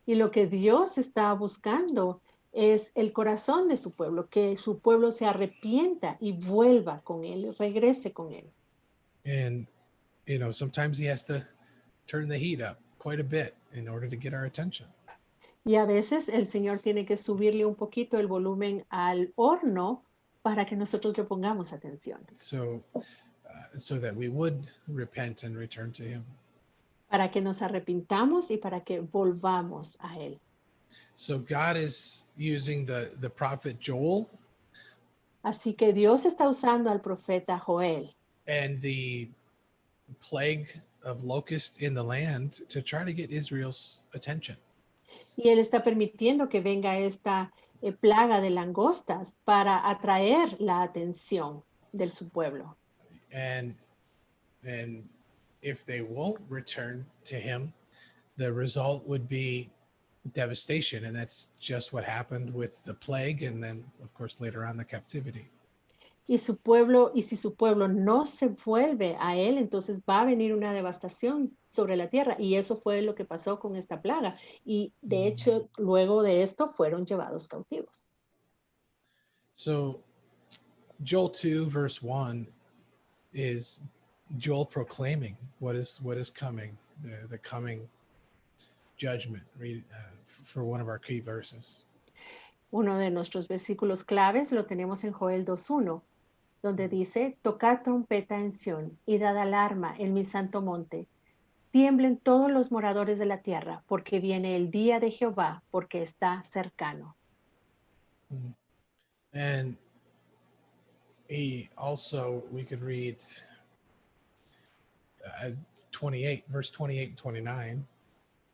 [SPEAKER 1] Y lo que Dios está buscando es el corazón de su pueblo, que su pueblo se arrepienta y vuelva con él, regrese con él.
[SPEAKER 2] And you know, sometimes he has to turn the heat up quite a bit in order to get our attention.
[SPEAKER 1] Y a veces el Señor tiene que subirle un poquito el volumen al horno para que nosotros le pongamos atención,
[SPEAKER 2] So that we would repent and return to him.
[SPEAKER 1] para que nos arrepintamos y para que volvamos a Él.
[SPEAKER 2] So God is using the prophet Joel
[SPEAKER 1] Así que Dios está usando al profeta Joel
[SPEAKER 2] and the plague of locusts in the land to try to get Israel's attention.
[SPEAKER 1] y Él está permitiendo que venga esta plaga de langostas para atraer la atención de su pueblo.
[SPEAKER 2] And if they won't return to him, the result would be devastation. And that's just what happened with the plague. And then, of course, later on, the captivity.
[SPEAKER 1] Y si su pueblo no se vuelve a Él, entonces va a venir una devastación sobre la tierra. Y eso fue lo que pasó con esta plaga. Y de hecho, luego de esto fueron llevados cautivos.
[SPEAKER 2] So Joel 2, verse 1 is Joel proclaiming what is coming, the coming judgment. Read for one of our key verses.
[SPEAKER 1] Uno de nuestros versículos claves lo tenemos en Joel 2:1, donde dice: tocad trompeta en Sión y dad alarma en mi santo monte. Tiemblen todos los moradores de la tierra, porque viene el día de Jehová, porque está cercano.
[SPEAKER 2] And we could read 28, verse 28 and 29.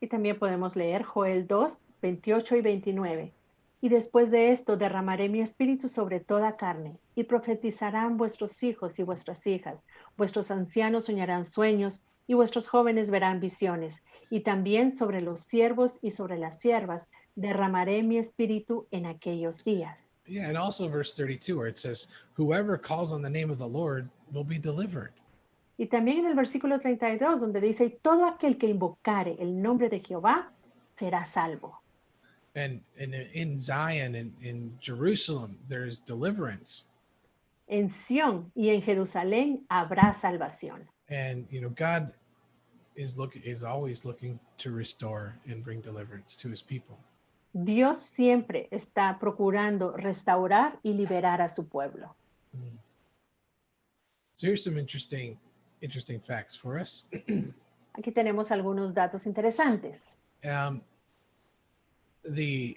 [SPEAKER 1] Y también podemos leer Joel 2:28 y 29. Y después de esto derramaré mi espíritu sobre toda carne, y profetizarán vuestros hijos y vuestras hijas, vuestros ancianos soñarán sueños, y vuestros jóvenes verán visiones, y también sobre los siervos y sobre las siervas derramaré mi espíritu en aquellos días.
[SPEAKER 2] Yeah, and also verse 32, where it says, whoever calls on the name of the Lord will be delivered.
[SPEAKER 1] Y también en el versículo 32, donde dice: y todo aquel que invocare el nombre de Jehová será salvo.
[SPEAKER 2] And in Zion and in Jerusalem, there's deliverance.
[SPEAKER 1] En Sión y en Jerusalén habrá salvación.
[SPEAKER 2] And you know, God is always looking to restore and bring deliverance to his people.
[SPEAKER 1] Dios siempre está procurando restaurar y liberar a su pueblo.
[SPEAKER 2] So here's some interesting facts for us.
[SPEAKER 1] Aquí tenemos algunos datos interesantes.
[SPEAKER 2] There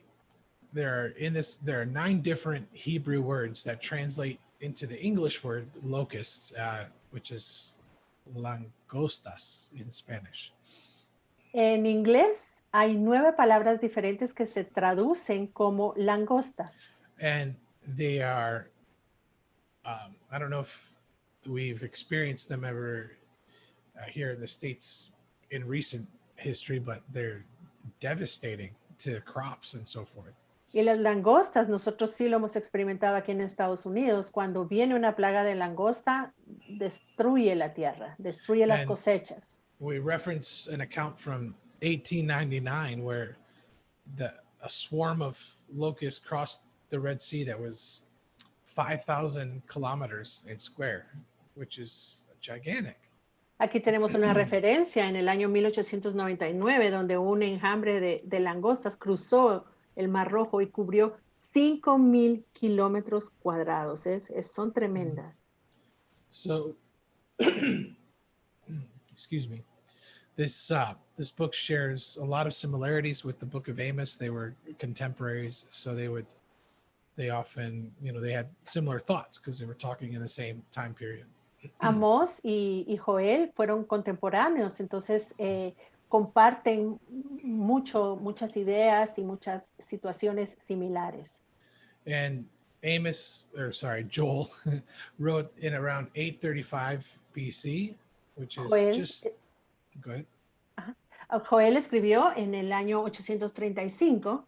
[SPEAKER 2] are 9 different Hebrew words that translate into the English word locusts, which is langostas in Spanish.
[SPEAKER 1] En inglés hay 9 palabras diferentes que se traducen como langostas.
[SPEAKER 2] And they are, I don't know if we've experienced them ever here in the States in recent history, but they're devastating to crops and so forth.
[SPEAKER 1] Y las langostas, nosotros sí lo hemos experimentado aquí en Estados Unidos. Cuando viene una plaga de langosta, destruye la tierra, destruye las cosechas.
[SPEAKER 2] We reference an account from 1899 where a swarm of locusts crossed the Red Sea that was 5,000 kilometers in square, which is gigantic.
[SPEAKER 1] Aquí tenemos una referencia en el año 1899, donde un enjambre de langostas cruzó el Mar Rojo y cubrió 5,000 kilómetros cuadrados. Son tremendas.
[SPEAKER 2] So, excuse me. This book shares a lot of similarities with the book of Amos. They were contemporaries, so they often, they had similar thoughts because they were talking in the same time period.
[SPEAKER 1] Amós y Joel fueron contemporáneos, entonces comparten muchas ideas y muchas situaciones similares.
[SPEAKER 2] And Joel wrote in around 835 BC, which is
[SPEAKER 1] Joel,
[SPEAKER 2] just, go ahead.
[SPEAKER 1] Joel escribió en el año 835,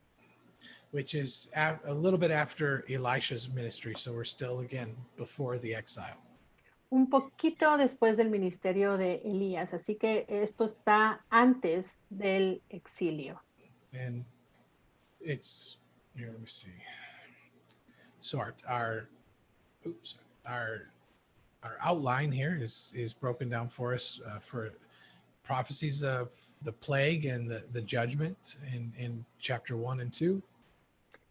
[SPEAKER 2] Which is a little bit after Elisha's ministry. So we're still, again, before the exile.
[SPEAKER 1] un poquito después del ministerio de Elías, así que esto está antes del exilio.
[SPEAKER 2] And it's, here, let me see. So our outline here is broken down for us for prophecies of the plague and the judgment in chapter 1 and 2.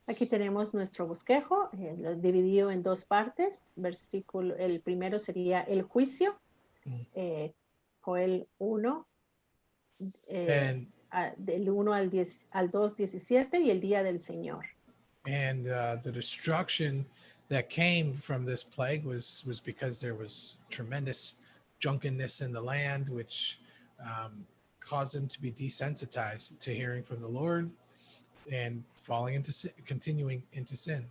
[SPEAKER 1] Aquí tenemos nuestro bosquejo, lo dividido en dos partes. El primero sería el juicio, Joel 1, del 1 al 2, 17, y el día del Señor.
[SPEAKER 2] And the destruction that came from this plague was because there was tremendous drunkenness in the land, which caused them to be desensitized to hearing from the Lord and continuing into sin.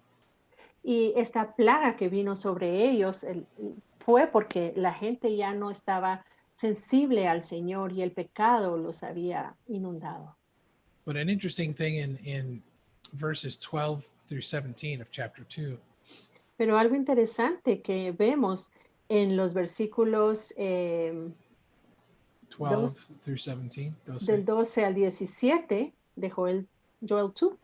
[SPEAKER 1] Y esta plaga que vino sobre ellos fue porque la gente ya no estaba sensible al Señor y el pecado los había inundado.
[SPEAKER 2] But an interesting thing in verses 12 through 17 of chapter 2.
[SPEAKER 1] Pero algo interesante que vemos en los versículos
[SPEAKER 2] 12 through 17,
[SPEAKER 1] del 12 al 17 de Joel 2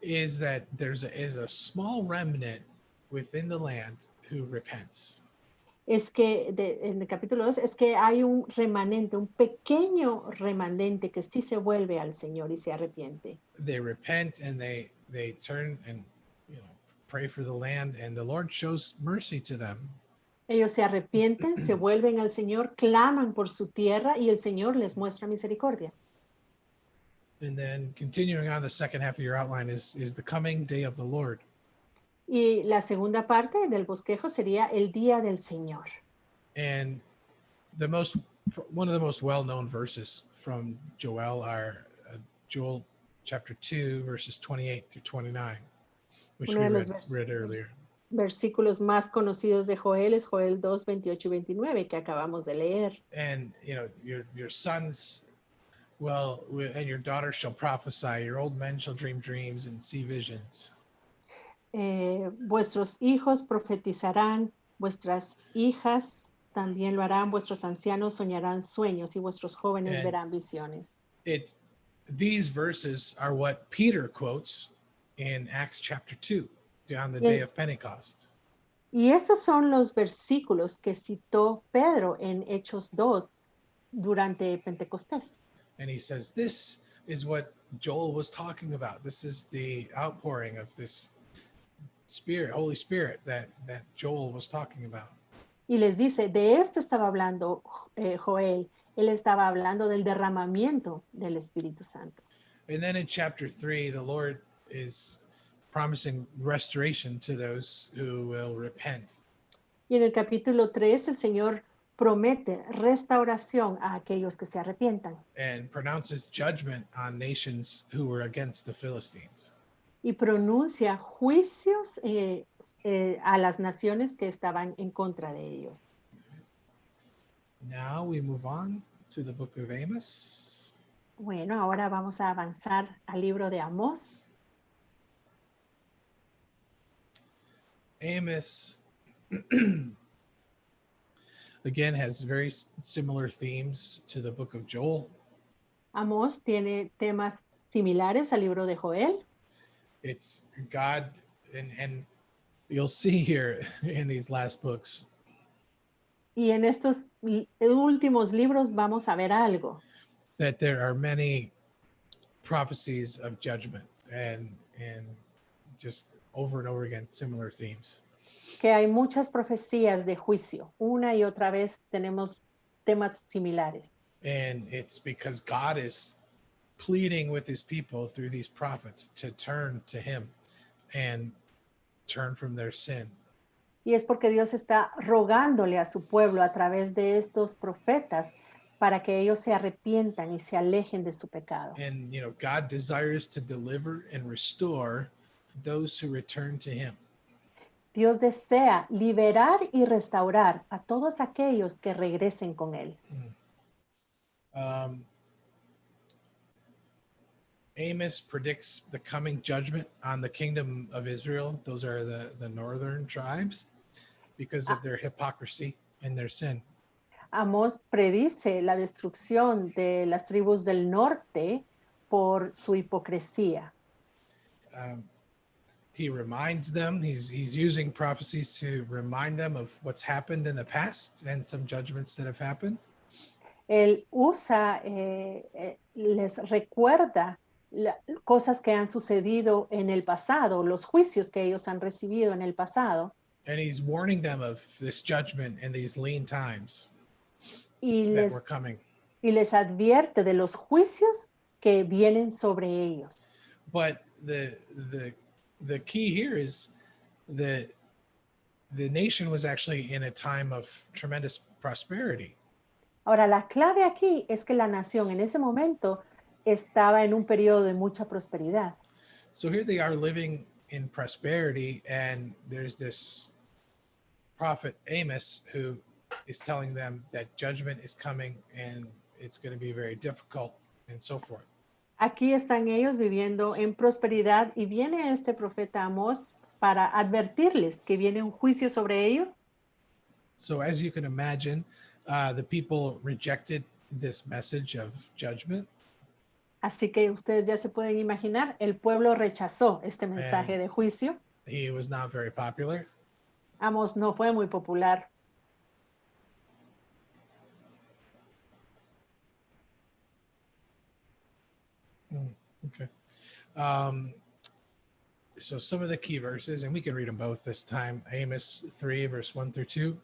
[SPEAKER 2] is that is a small remnant within the land who repents.
[SPEAKER 1] Es que en el capítulo 2 es que hay un remanente, un pequeño remanente que sí se vuelve al Señor y se arrepiente.
[SPEAKER 2] They repent and they turn and pray for the land, and the Lord shows mercy to them.
[SPEAKER 1] Ellos se arrepienten, se vuelven al Señor, claman por su tierra y el Señor les muestra misericordia.
[SPEAKER 2] And then continuing on, the second half of your outline is the coming day of the Lord.
[SPEAKER 1] Y la segunda parte del bosquejo sería el día del Señor.
[SPEAKER 2] And one of the most well-known verses from Joel are Joel chapter 2, verses 28 through 29, which we read earlier.
[SPEAKER 1] Versículos más conocidos de Joel es Joel 2, 28 y 29 que acabamos de leer.
[SPEAKER 2] And your sons and your daughters shall prophesy, your old men shall dream dreams and see visions.
[SPEAKER 1] Vuestros hijos profetizarán, vuestras hijas también lo harán, vuestros ancianos soñarán sueños y vuestros jóvenes verán visiones.
[SPEAKER 2] These verses are what Peter quotes in Acts chapter 2 on the day of Pentecost.
[SPEAKER 1] Y estos son los versículos que citó Pedro en Hechos 2 durante Pentecostés.
[SPEAKER 2] And he says, this is what Joel was talking about. This is the outpouring of this Spirit, Holy Spirit that Joel was talking about.
[SPEAKER 1] Y les dice, de esto estaba hablando Joel. Él estaba hablando del derramamiento del Espíritu Santo.
[SPEAKER 2] And then in chapter 3, the Lord is promising restoration to those who will repent.
[SPEAKER 1] Y en el capítulo 3, el Señor promete restauración a aquellos que se arrepientan.
[SPEAKER 2] And pronounces judgment on nations who were against the Philistines.
[SPEAKER 1] Y pronuncia juicios a las naciones que estaban en contra de ellos.
[SPEAKER 2] Now we move on to the book of Amos.
[SPEAKER 1] Bueno, ahora vamos a avanzar al libro de Amós.
[SPEAKER 2] Amos again has very similar themes to the book of Joel.
[SPEAKER 1] Amós tiene temas similares al libro de Joel.
[SPEAKER 2] It's God, and you'll see here in these last books.
[SPEAKER 1] Y en estos últimos libros vamos a ver algo.
[SPEAKER 2] That there are many prophecies of judgment and just over and over again similar themes.
[SPEAKER 1] que hay muchas profecías de juicio. Una y otra vez tenemos temas similares.
[SPEAKER 2] And it's because God is pleading with his people through these prophets to turn to him and turn from their sin.
[SPEAKER 1] Y es porque Dios está rogándole a su pueblo a través de estos profetas para que ellos se arrepientan y se alejen de su pecado.
[SPEAKER 2] And, God desires to deliver and restore those who return to him.
[SPEAKER 1] Dios desea liberar y restaurar a todos aquellos que regresen con Él.
[SPEAKER 2] Amos predicts the coming judgment on the kingdom of Israel. Those are the northern tribes because of their hypocrisy and their sin.
[SPEAKER 1] Amós predice la destrucción de las tribus del norte por su hipocresía.
[SPEAKER 2] He reminds them, he's using prophecies to remind them of what's happened in the past and some judgments that have happened.
[SPEAKER 1] Él usa, les recuerda cosas que han sucedido en el pasado, los juicios que ellos han recibido en el pasado.
[SPEAKER 2] And he's warning them of this judgment in these lean times
[SPEAKER 1] Y
[SPEAKER 2] that were coming.
[SPEAKER 1] Y les advierte de los juicios que vienen sobre ellos.
[SPEAKER 2] But the key here is that the nation was actually in a time of tremendous prosperity.
[SPEAKER 1] Ahora, la clave aquí es que la nación en ese momento estaba en un periodo de mucha prosperidad.
[SPEAKER 2] So here they are living in prosperity, and there's this prophet Amos who is telling them that judgment is coming and it's going to be very difficult and so forth.
[SPEAKER 1] Aquí están ellos viviendo en prosperidad y viene este profeta Amós para advertirles que viene un juicio sobre ellos.
[SPEAKER 2] So as you can imagine, the people rejected this message of judgment.
[SPEAKER 1] Así que ustedes ya se pueden imaginar, el pueblo rechazó este mensaje de juicio.
[SPEAKER 2] He was not very popular.
[SPEAKER 1] Amós no fue muy popular.
[SPEAKER 2] Okay. So some of the key verses, and we can read them both this time. Amos 3, verse 1 through 2.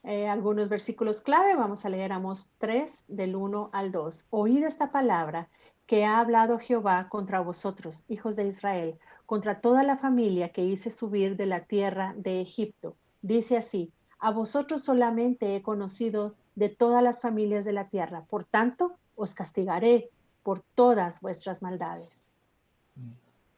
[SPEAKER 1] Algunos versículos clave, vamos a leer Amós 3, del 1 al 2. Oíd esta palabra que ha hablado Jehová contra vosotros, hijos de Israel, contra toda la familia que hice subir de la tierra de Egipto. Dice así, a vosotros solamente he conocido de todas las familias de la tierra, por tanto, os castigaré por todas vuestras maldades.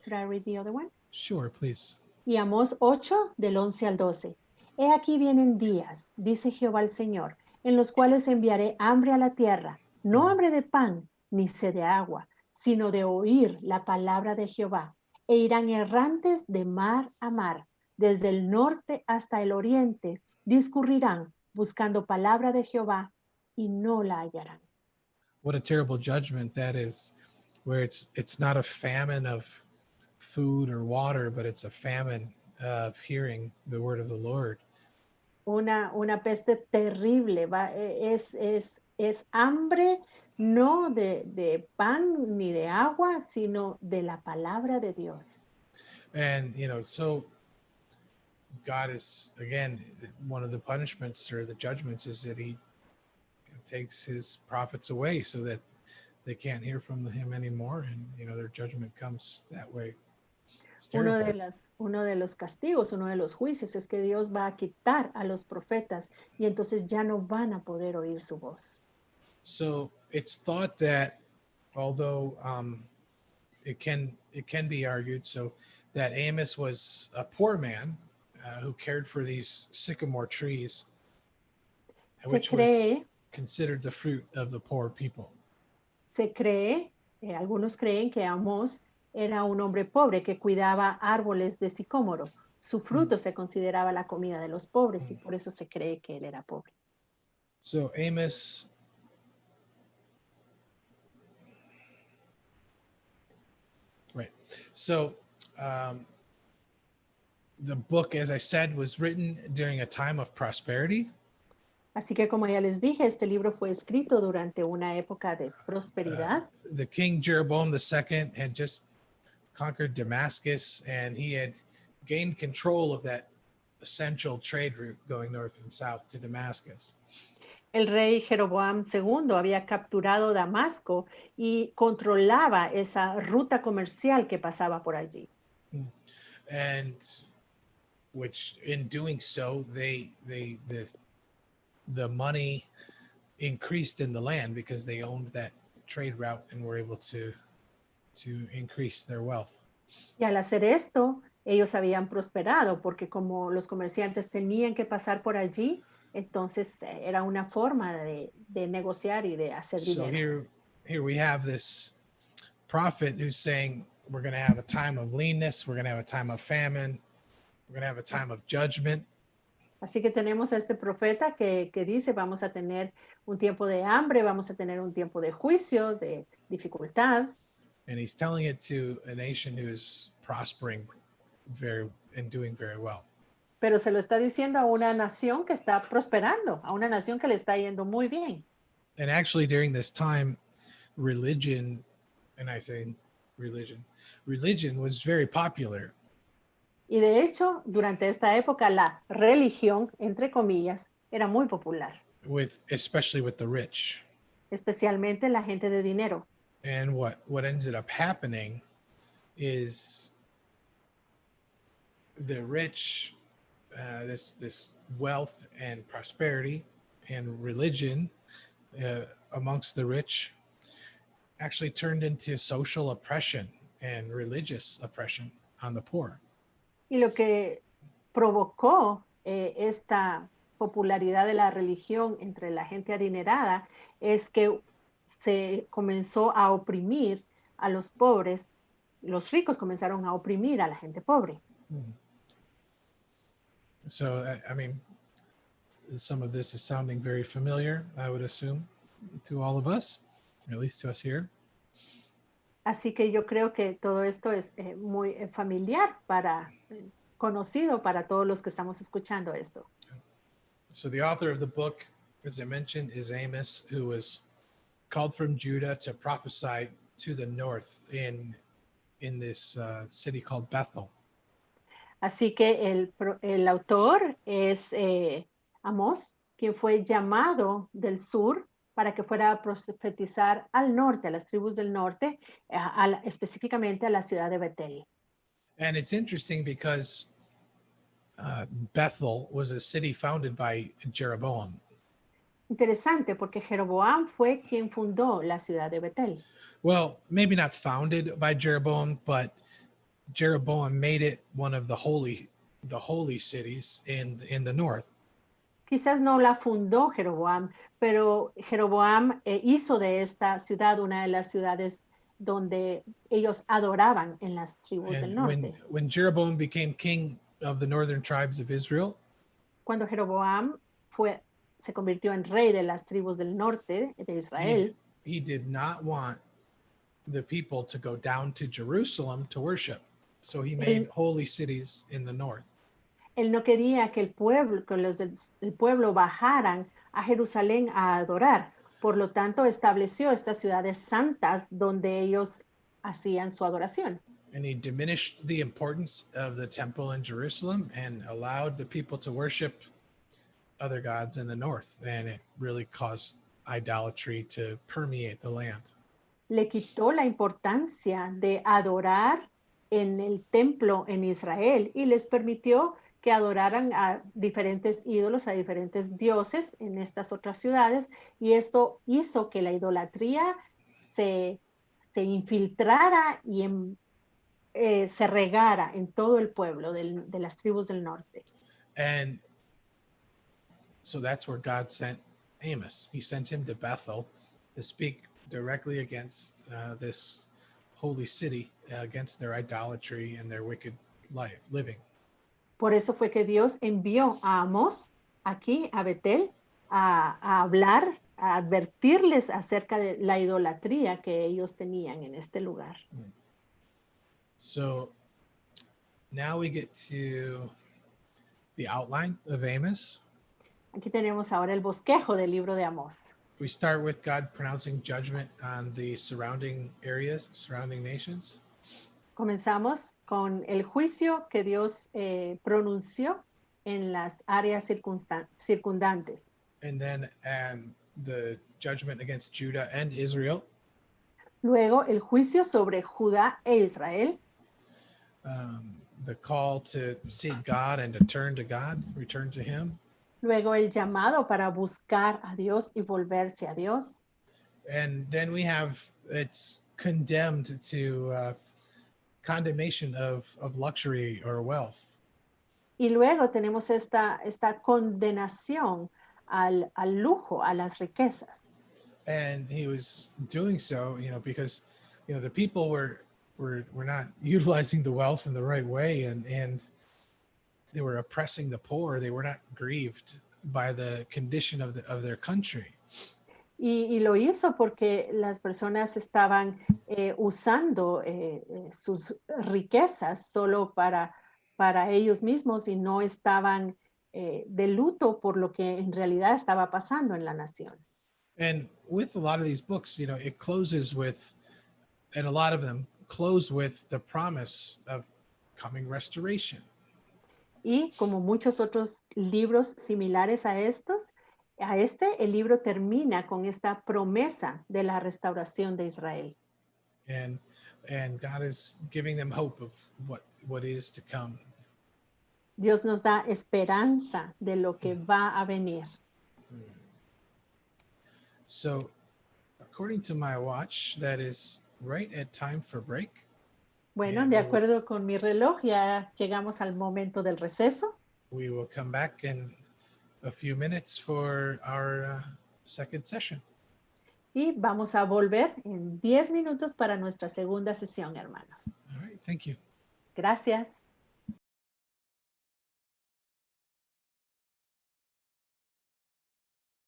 [SPEAKER 1] Should I read the other one?
[SPEAKER 2] Sure, please.
[SPEAKER 1] Y Amós 8, del 11 al 12. He aquí vienen días, dice Jehová el Señor, en los cuales enviaré hambre a la tierra, no hambre de pan, ni sed de agua, sino de oír la palabra de Jehová. E irán errantes de mar a mar, desde el norte hasta el oriente, discurrirán buscando palabra de Jehová y no la hallarán.
[SPEAKER 2] What a terrible judgment that is, where it's not a famine of food or water, but it's a famine of hearing the word of the Lord.
[SPEAKER 1] Una peste terrible, es hambre no de pan ni de agua, sino de la palabra de Dios.
[SPEAKER 2] And, so God is, again, one of the punishments or the judgments is that he takes his prophets away so that they can't hear from him anymore. And, their judgment comes that way.
[SPEAKER 1] Uno de los castigos, uno de los juicios es que Dios va a quitar a los profetas y entonces ya no van a poder oír su voz.
[SPEAKER 2] So it's thought that although it can be argued so that Amos was a poor man who cared for these sycamore trees, which was considered the fruit of the poor people.
[SPEAKER 1] Se cree, algunos creen que Amós era un hombre pobre que cuidaba árboles de sicómoro. Su fruto se consideraba la comida de los pobres y por eso se cree que él era pobre.
[SPEAKER 2] So Amos right. So the book, as I said, was written during a time of prosperity.
[SPEAKER 1] Así que como ya les dije, este libro fue escrito durante una época de prosperidad.
[SPEAKER 2] The king Jeroboam II had just conquered Damascus, and he had gained control of central trade route going north and south to Damascus.
[SPEAKER 1] El rey Jeroboam II había capturado Damasco y controlaba esa ruta comercial que pasaba por allí.
[SPEAKER 2] And which in doing so, the money increased in the land because they owned that trade route and were able to increase their wealth.
[SPEAKER 1] Y al hacer esto, ellos habían prosperado porque como los comerciantes tenían que pasar por allí, entonces era una forma de negociar y de hacer
[SPEAKER 2] So
[SPEAKER 1] dinero.
[SPEAKER 2] here we have this prophet who's saying we're going to have a time of leanness, we're going to have a time of famine, we're going to have a time of judgment.
[SPEAKER 1] Así que tenemos a este profeta que dice, vamos a tener un tiempo de hambre, vamos a tener un tiempo de juicio, de dificultad.
[SPEAKER 2] And he's telling it to a nation who's prospering very and doing very well.
[SPEAKER 1] Pero se lo está diciendo a una nación que está prosperando, a una nación que le está yendo muy bien.
[SPEAKER 2] And actually during this time, religion, and I say religion was very popular.
[SPEAKER 1] Y de hecho, durante esta época, la religión, entre comillas, era muy popular,
[SPEAKER 2] Especially with the rich.
[SPEAKER 1] especialmente la gente de dinero.
[SPEAKER 2] And what ended up happening is the rich, this wealth and prosperity and religion amongst the rich actually turned into social oppression and religious oppression on the poor.
[SPEAKER 1] Y lo que provocó esta popularidad de la religión entre la gente adinerada es que se comenzó a oprimir a los pobres, los ricos comenzaron a oprimir a la gente pobre.
[SPEAKER 2] So, I mean, some of this is sounding very familiar, I would assume, to all of us, at least to us here.
[SPEAKER 1] Así que yo creo que todo esto es muy familiar conocido para todos los que estamos escuchando esto.
[SPEAKER 2] So the author of the book, as I mentioned, is Amos, who was called from Judah to prophesy to the north in this city called Bethel.
[SPEAKER 1] Así que el autor es Amós, quien fue llamado del sur para que fuera a profetizar al norte, a las tribus del norte, específicamente a la ciudad de Betel.
[SPEAKER 2] And it's interesting because Bethel was a city founded by Jeroboam.
[SPEAKER 1] Interesante porque Jeroboam fue quien fundó la ciudad de Betel.
[SPEAKER 2] Well, maybe not founded by Jeroboam, but Jeroboam made it one of the holy cities in the north.
[SPEAKER 1] Quizás no la fundó Jeroboam, pero Jeroboam hizo de esta ciudad una de las ciudades donde ellos adoraban en las tribus del
[SPEAKER 2] And
[SPEAKER 1] norte.
[SPEAKER 2] when Jeroboam became king of the northern tribes of Israel,
[SPEAKER 1] Cuando Jeroboam se convirtió en rey de las tribus del norte de Israel,
[SPEAKER 2] he did not want the people to go down to Jerusalem to worship. So he made holy cities in the north.
[SPEAKER 1] él no quería que los del pueblo bajaran a Jerusalén a adorar. Por lo tanto, estableció estas ciudades santas donde ellos hacían su adoración.
[SPEAKER 2] And he diminished the importance of the temple in Jerusalem and allowed the people to worship other gods in the north. And it really caused idolatry to permeate the land.
[SPEAKER 1] Le quitó la importancia de adorar en el templo en Israel y les permitió que adoraran a diferentes ídolos, a diferentes dioses en estas otras ciudades, y esto hizo que la idolatría se infiltrara y se regara en todo el pueblo de las tribus del norte.
[SPEAKER 2] And so that's where God sent Amos. He sent him to Bethel to speak directly against this holy city, against their idolatry and their wicked living.
[SPEAKER 1] Por eso fue que Dios envió a Amós aquí a Betel a hablar, a advertirles acerca de la idolatría que ellos tenían en este lugar.
[SPEAKER 2] So now we get to the outline of Amos.
[SPEAKER 1] Aquí tenemos ahora el bosquejo del libro de Amós.
[SPEAKER 2] We start with God pronouncing judgment on the surrounding areas, surrounding nations.
[SPEAKER 1] Comenzamos con el juicio que Dios pronunció en las áreas circundantes.
[SPEAKER 2] and then the judgment against Judah and Israel,
[SPEAKER 1] Luego, el juicio sobre Judá e Israel.
[SPEAKER 2] the call to seek God and to turn to God, return to Him,
[SPEAKER 1] Luego, el llamado para buscar a Dios y volverse a Dios.
[SPEAKER 2] and then we have it's condemned to condemnation of luxury or wealth.
[SPEAKER 1] Y luego tenemos esta condenación al lujo, a las riquezas.
[SPEAKER 2] And he was doing so, because the people were not utilizing the wealth in the right way, and they were oppressing the poor. They were not grieved by the condition of their country.
[SPEAKER 1] Y lo hizo porque las personas estaban usando sus riquezas solo para ellos mismos y no estaban de luto por lo que en realidad estaba pasando en la nación.
[SPEAKER 2] And with a lot of these books, it closes with, and a lot of them close with the promise of coming restoration.
[SPEAKER 1] Y como muchos otros libros similares a el libro termina con esta promesa de la restauración de Israel.
[SPEAKER 2] And God is giving them hope of what is to come.
[SPEAKER 1] Dios nos da esperanza de lo que va a venir.
[SPEAKER 2] So, according to my watch, that is right at time for break.
[SPEAKER 1] Bueno, de acuerdo con mi reloj, ya llegamos al momento del receso.
[SPEAKER 2] We will come back in a few minutes for our second session.
[SPEAKER 1] Y vamos a volver en 10 minutos para nuestra segunda sesión, hermanos.
[SPEAKER 2] All right, thank you.
[SPEAKER 1] Gracias.